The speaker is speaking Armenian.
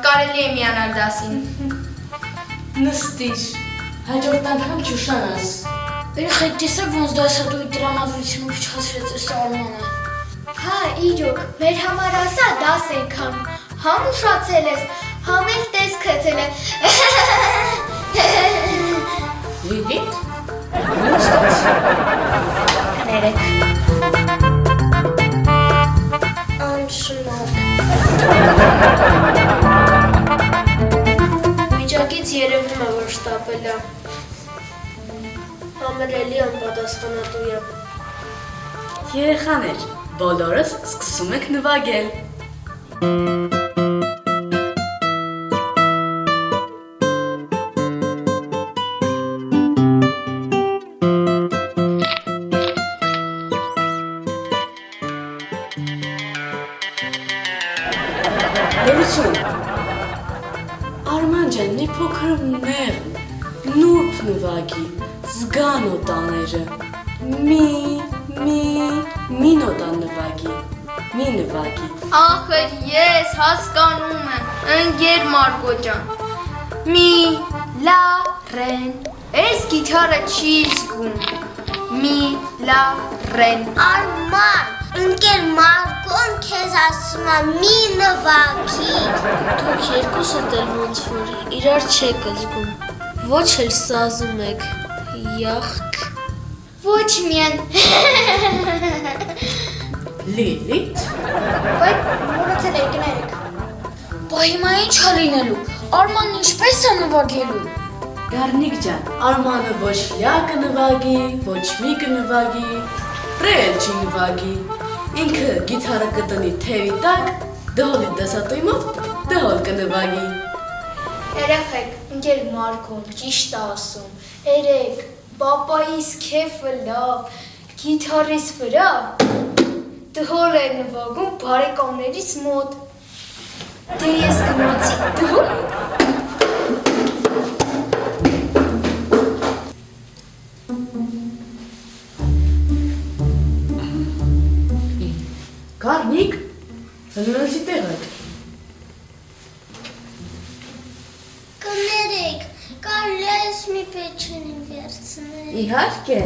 Կարելի է միանալ դասին։ Նստիր, հաջորդ անգամ չուշանաս։ Երեխեք տեսեք ոնց դասադուի տրամադրությունը փչացրեց այս Արմանը։ Հա, իրոք, մեր համար ասա դաս ենք հանում, համ ուշացել ես, համ էլ տեսք հծել է։ Լիլիթ, Կներեք։ Անշնորհ։ Վիճակից երևում է, որ շտապել է։ Համելելի անպատասխանատու է։ երեխաներ, բոլորս սկսում եք նվագել։ Լերություն, Արման ջան, մի փոքր մեղ, նուրբ նվագի, զգան օտաները, մի նոտան նվագի, մի նվագի։ Ախր ես հասկանում եմ, ընկեր Մարկո ջան։ Մի, լա, ռեն, այս գիթարը չի զգում։ Մի, լա, ռեն։ Արման, ընկեր Մարկոն քեզ ասում է մի նվագի։ Դուք երկուսդ էլ ոնց որ իրար չեք զգում, ոչ էլ սազում եք, յախք։ Ոչ միայն։ Լիլիթ, Բայց մոռացել եք կներեք։ Բա հիմա ինչ է լինելու, Արմանն ինչպես է նվագելու։ Գառնիկ ջան, Արմանը ոչ լյա կնվագի, ոչ մի կնվագի, ռել չի նվագի, ինքը գիթարը կտնի թևի տակ, դհոլի դասատուի մոտ, դհոլ կնվագի։ Երեխեք, ընկեր Մարկոն ճիշտ է ասում։ Երեք, պապայիս քեֆը լավ, գիթարիս վրա դհոլ է նվագում բարեկամներիս մոտ։ Դե ես գնացի դհոլ։ Գառնիկ, հնորացի տեղ եք։ Կներեք, կարելի է ես մի պեչենին վերցնել։ Իհարկե։